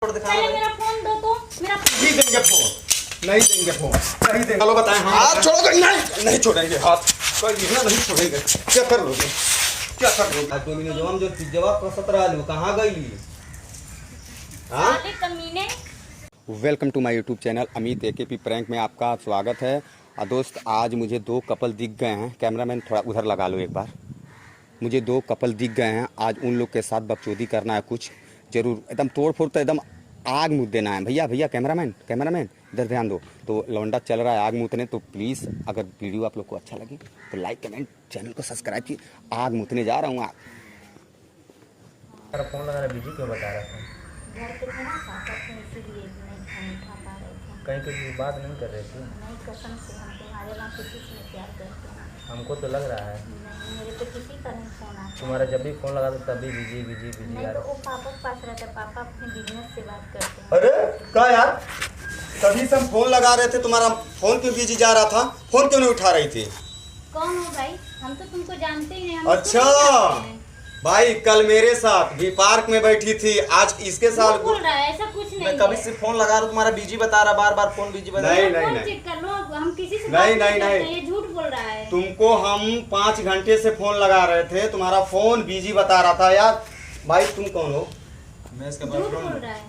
छोड़ दिखा। पहले मेरा फोन दो तो मेरा नहीं देंगे फोन, नहीं देंगे फोन, नहीं देंगे। चलो बताएं। हाथ छोड़ोगे? नहीं, नहीं छोड़ेंगे हाथ, कोई ना नहीं छोड़ेंगे। क्या कर लोगे, क्या कर लोगे? आज तुम जवाब जो जवाब का 17 आलू कहाँ गई? साले कमीने। Welcome to my YouTube channel Amit AKP prank में आपका स्वागत है। दोस्त, आज मुझे दो कपल दिख गए हैं। कैमरामैन थोड़ा उधर लगा लो एक बार। मुझे दो कपल दिख गए हैं। आज उन लोग के साथ बकचोदी करना है, कुछ जरूर एकदम तोड़ फोड़, तो एकदम आग मूत देना है। भैया कैमरामैन इधर ध्यान दो। तो लौंडा चल रहा है आग मूतने। तो प्लीज़ अगर वीडियो आप लोग को अच्छा लगे तो लाइक कमेंट, चैनल को सब्सक्राइब कीजिए। आग मूतने जा रहा हूँ। फोन लगा रहा, बिजी क्यों बता रहा था? घर पे थे ना पापा थे, इसीलिए नहीं फोन उठा पा रहे थे। कहीं किसी बात नहीं कर रहे थे? नहीं, कसम से हम तुम्हारे वहाँ किसी से प्यार करते हैं। हमको तो लग रहा है नहीं, मेरे पे किसी का नहीं फोन आता। तुम्हारा जब भी फोन लगा तो तभी बिजी नहीं यार। तो वो पापा के पास रहता है, पापा अपने बिजनेस से बात करते हैं। अरे क्या यार, तभी से हम फोन लगा रहे थे, तुम्हारा फोन क्यों बिजी जा रहा था? फोन क्यों नहीं उठा रही थी? कौन हो भाई? हम तो तुमको जानते ही नहीं। हम अच्छा इसको नहीं जानते हैं। भाई, कल मेरे साथ भी पार्क में बैठी थी, आज इसके साथ। झूठ बोल रहा है, ऐसा कुछ नहीं मैं कभी है। से फोन लगा रहा हूँ, तुम्हारा बिजी बता रहा, बार फोन बिजी बता नहीं, रहा। नहीं, फोन नहीं। चेक कर लो, हम किसी से नहीं, बात नहीं, करते, नहीं। ये झूठ बोल रहा है। तुमको हम 5 घंटे से फोन लगा रहे थे, तुम्हारा फोन बिजी बता रहा था यार। भाई तुम कौन हो? मैं इसका झूठ बोल रहा है।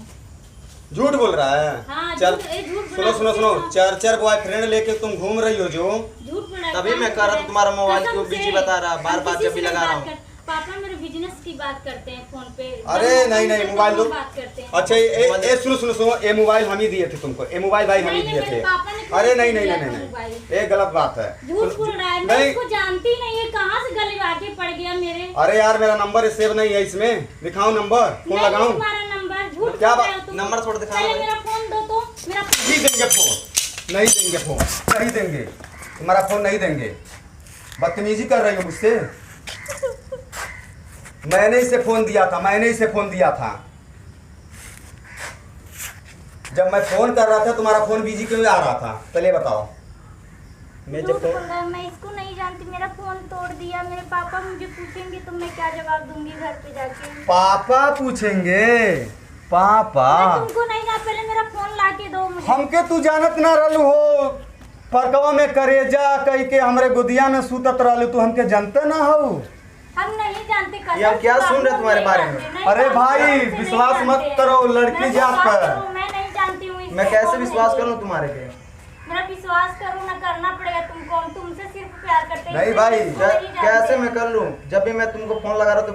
झूठ बोल रहा है? हाँ, चल झूठ बोल सुनो रहा है। चार बॉयफ्रेंड लेके तुम घूम रही हो जो। झूठ बोल रहा है। तभी मैं कह रहा था तुम्हारा मोबाइल क्यों बिजी बता रहा, बार जब भी लगा रहा हूँ। पापा मेरे बिजनेस की बात करते हैं फोन पे। अरे नहीं, मोबाइल दो। बात करते हैं। अच्छा ये सुनो, ये मोबाइल हम ही दिए थे तुमको। ये मोबाइल भाई हम ही दिए थे। अरे नहीं, ये गलत बात है। झूठ बोल रहा है। मैं इसको जानती नहीं है, कहाँ से गली आके पड़ गया मेरे। अरे यार, मेरा नंबर सेव नहीं है इसमें, दिखाऊं नंबर? फोन लगाऊं? तुम्हारा नंबर झूठ क्या बोल रहे हो तुम। नंबर छोड़ दिखा। पहले मेरा फोन दो तो मेरा नहीं देंगे फोन, नहीं देंगे फोन, नहीं देंगे। तुम्हारा फोन नहीं देंगे। बदतमीजी कर रही हो मुझसे। मैंने इसे फोन दिया था। जब मैं फोन कर रहा था तुम्हारा फोन बिजी क्यों आ रहा था? पहले बताओ। मैं झूठ जब बोल रहा है। मैं इसको नहीं जानती, मेरा फोन तोड़ दिया। मेरे पापा मुझे पूछेंगे तो मैं क्या जवाब दूंगी घर पे जाके? पापा पूछेंगे? पापा मैं तुमको नहीं ना, पहले मेरा फोन ला के दो मुझे। हमके तू जानत ना रहलू हो। परकवा में करेजा कह के हमरे गुदिया में सूतत रहलू, तू हमके जानते ना हो। हम नहीं जानते। ये हम क्या सुन रहे तुम्हारे बारे में? अरे भाई, विश्वास मत करो लड़की जात पर। मैं नहीं जानती हूँ। मैं कैसे विश्वास करूँ तुम्हारे पे? मेरा विश्वास करो ना, करना पड़ेगा तुमको। हम तुमसे सिर्फ प्यार करते हैं। नहीं भाई, कैसे मैं कर लूँ? जब भी मैं तुमको फोन लगा रहा हूँ तो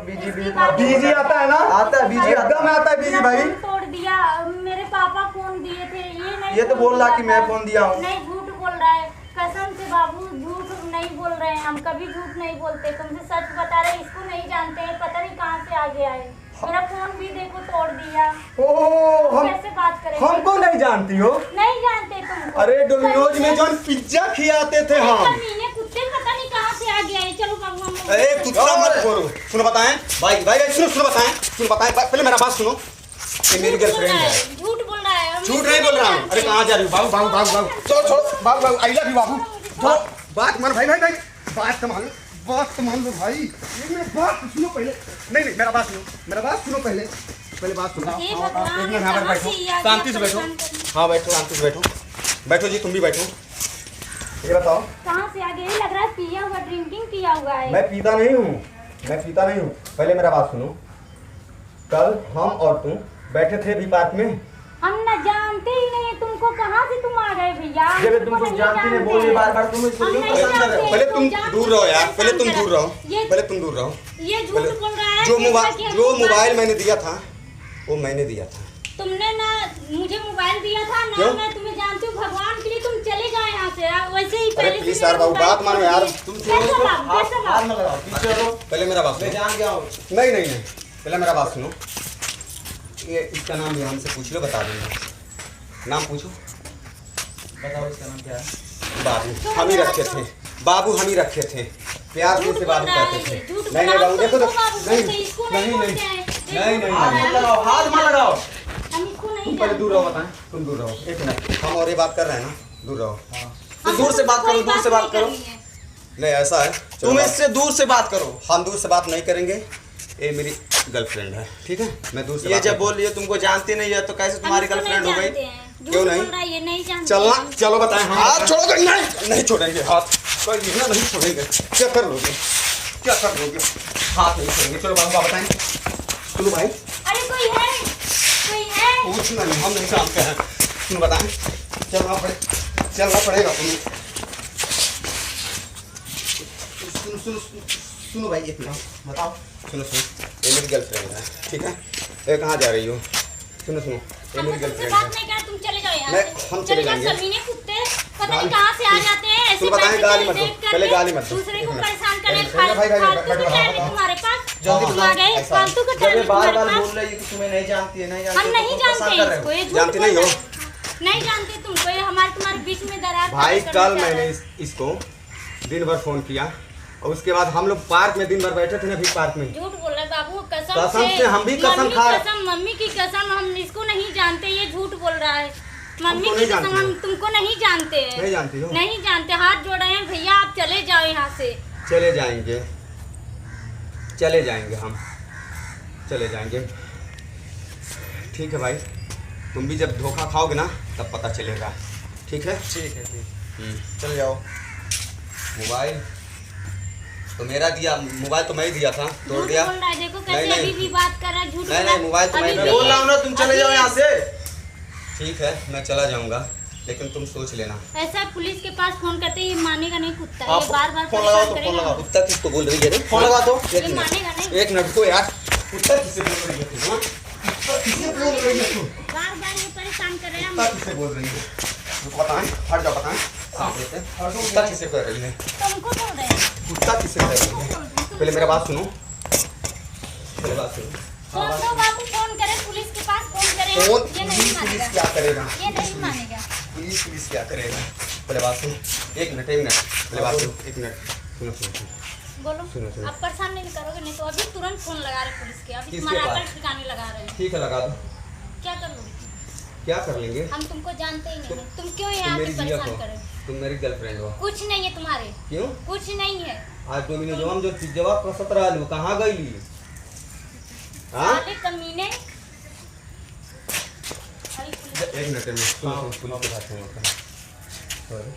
बिजी आता है ना? आता है, बिजी एकदम आता है बिजी भाई। तोड़ दिया। मेरे पापा फोन दिए थे, ये नहीं। ये तो बोल रहा कि मैं फोन दिया हूँ। नहीं, झूठ बोल रहा है। कसम से बाबू, झूठ नहीं बोल रहे हैं। हम कभी झूठ नहीं बोलते, तुमसे सच बता रहे हैं। इसको नहीं जानते हैं, पता नहीं कहाँ से आ गया है। मेरा फोन भी देखो तोड़ दिया। ओह, हम कैसे बात करेंगे? हमको नहीं जानती हो? नहीं जानते तुमको। अरे डोमिनोज में जो पिज्जा खिलाते थे हम। कमीने कुत्ते, पता नहीं कहाँ से आ गया है। चलो बाबू, हम लोग। अरे कुत्ता मत बोलो। सुनो बताएं भाई, सुनो बताएं। पहले मेरा बात सुनो। ये मेरी गर्लफ्रेंड है। झूठ बोल रहा है। झूठ नहीं बोल रहा हूँ। अरे कहाँ जा रही हो? बाबू छोड़ो बाबू, आई लव यू बाबू। छोड़ो, बात मान भाई, बात तो मान लो भाई। मेरी बात सुनो पहले। नहीं, मेरा बात सुनो पहले बात सुनो। हे भगवान, एक मिनट यहाँ पर कहाँ से ये आ बैठो, गया? शांति से बैठो। हाँ बैठो, शांति से बैठो जी, तुम भी बैठो। ये बताओ, कहाँ से आ गया? ये लग रहा है पिया हुआ, ड्रिंकिंग किया हुआ है। मैं पीता नहीं हूँ। पहले मेरा बात सुनो। कल हम और तुम बैठे थे भी पार्क में। हम न जानते ही नहीं है तुमको, कहाँ से तुम आ गए भैया? जब तुमको जानती नहीं, बोलिए बार तुम इसको क्यों पसंद कर रहे हो? पहले तुम दूर रहो यार, पहले तुम दूर रहो। ये झूठ बोल रहा है। जो मोबाइल मैंने दिया था वो मैंने दिया था। तुमने ना मुझे मोबाइल दिया था ना। क्यों? मैं तुम्हें जानती हूँ, भगवान के लिए तुम चले जाओ यहाँ से। वैसे ही अरे पहले प्लीज यार बाबू, बात मानो यार। तुम कैसा बात? हाथ में लगाओ, पीछे रहो। पहले मेरा बात मैं सुनो। जान गया हूँ। नहीं, पहले मेरा बात सुनो। ये इसका नाम भी हमसे पूछ लो, बता दूंगा। नाम पूछो। बताओ इसका नाम क्या है? बाबू हम ही रखे थे। प्यार से बाबू कहते थे। नहीं बाबू, देखो तो। नहीं। हाथ मत लगाओ। हम इसको नहीं तुम पहले दूर रहो, बताएं। तुम दूर रहो, एक मिनट। हम और ये बात कर रहे हैं ना, दूर रहो। तो दूर से बात करो, दूर से बात करो। नहीं ऐसा है, तुम इससे दूर से बात करो। हम दूर से बात नहीं करेंगे। ये मेरी गर्लफ्रेंड है, ठीक है। मैं दूसरी ये बात जब करता हूँ। बोल रही है तुमको जानती नहीं है तो कैसे तुम्हारी गर्लफ्रेंड हो गई? क्यों नहीं? ये नहीं जानते चलना, हैं। चलो बताएं। हाथ छोड़ोगे? नहीं छोड़ेंगे हाथ, कोई नहीं छोड़ेंगे। क्या कर लोगे, क्या कर लोगे? हाथ नहीं छोड़ेंगे। चलो बाबा बताएं। सुनो भाई, अरे कोई है कुछ नहीं, हम नहीं जानते हैं। तुम बताएं, चलना पड़ेगा तुम्हें। सुनो भाई, एक मिनट बताओ। सुनो, ये मेरी गर्लफ्रेंड है, ठीक है। ये कहाँ जा रही हो? सुनो, ये हम मेरी तुमसे गर्लफ्रेंड बात है। नहीं कर, तुम चले जाओ यहाँ नहीं, से। हम चले जाएंगे। ज़मीनें कुत्ते पता नहीं गाली- कहाँ से आ जाते हैं, ऐसे तुम बताएं, पैसे गाली मत दो, देख करके पहले गाली मत दो। दूसरे को एक मिनट। परेशान करे। एक मिनट, भाई, फालतू बैठो, का टाइम है बताओ। तुम्हारे पास, जल्दी तुम आ गए ऐसा। फालतू का जब टाइम ये है बार तुम्हारे बार पास। बोल रही है कि तुम्हें नहीं जानती है, नहीं हम जानती नहीं तो तुम परेशान कर जानते रहे इसको, हो। ये झूठ जानती बोल नहीं रहा हो? है। नहीं जानते तुमको, ये तुम्हारे बीच में दरार भाई पैदा कल करना चाह रहा मैंने है। इसको दिन भर फोन किया और उसके बाद हम लोग पार्क में दिन भर बैठे थे ना, भी पार्क में। झूठ बोल रहा है बाबू, कसम कसम से हम भी कसम मम्मी खा रहे। कसम, मम्मी की कसम, हम इसको नहीं जानते, ये झूठ बोल रहा है। मम्मी हमको की नहीं कसम, जानती हम हो? तुमको नहीं जानते हैं। नहीं जानती हो? नहीं जानते, हाथ जोड़े हैं भैया, आप चले जाओ यहाँ से। चले जाएंगे हम, चले जाएंगे। ठीक है भाई, तुम भी जब धोखा खाओगे ना तब पता चलेगा, ठीक है। ठीक है, चले जाओ। मोबाइल तो मेरा दिया, मोबाइल तो मैं ही दिया था, तोड़ झूठ दिया। बोल रहा है, देखो नहीं, कैसे नहीं। अभी भी बात कर रहा है, झूठ नहीं, बोल रहा है। मोबाइल तो अभी मैं भी- बोल रहा हूँ ना, तुम चले जाओ यहाँ से। ठीक है, मैं चला जाऊंगा, लेकिन तुम सोच लेना। ऐसा पुलिस के पास फोन करते ये मानेगा नहीं कुत्ता, आप ये बार बार फोन लगाओ तो परेशान फोन करेगा। लगाओ। कुत्ता किसको बोल रही है रे? फोन लगा दो। एक ये मिनट, मानेगा नहीं। एक मिनट को यार, कुत्ता किससे बोल रही है तू? हाँ? कुत्ता किससे बोल रही है तू? बार बार ये परेशान कर रहे हैं कुत्ता हम। किससे बोल रही है? रुको, बताएं, हट जाओ, बताएं। कुत्ता किससे कर रही है? तुमको बोल रहे हैं। कुत्ता किससे कर रही है? पहले मेरा बात सुनो, पहले बात सुनो। फोन तो बाबू, फोन करे पुलिस के पास, फोन करे। फोन ये नहीं पुलिस मानेगा, क्या करेगा? ये नहीं मानेगा। पुलिस क्या करेगा? पहले बात सुनो, एक मिनट, पहले बात सुनो, एक मिनट, सुनो। बोलो, सुनो। आप परेशान नहीं करोगे? नहीं तो अभी तुरंत फोन लगा रहे पुलिस के, अभी किसके तुम्हारा पास? अकल ठिकाने लगा रहे हैं। ठीक है, लगा दो। क्या कर लोगे? क्या कर लेंगे? हम तुमको जानते ही नहीं है, तुम क्यों तुम यहाँ मेरी पे जिया परेशान हो, करे? तुम मेरी गर्लफ्रेंड हो। कुछ नहीं है तुम्हारे, क्यों? कुछ नहीं है। आज डोमिनो जो हम जो जवाब का 17 आलू कहाँ गई ली? हाँ, साले कमीने। अरे पुलिस- एक मिनट में सुनो, पुलिस के पास फोन होता है। सॉरी,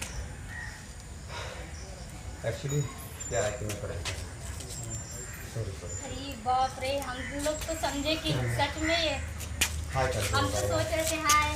एक्चुअली क्या है कि मैं पढ़ाई, सॉरी। अरे बाप रे, हम लोग तो समझे कि सच में ये, हाय कर दो, हम तो सोच रहे थे हाय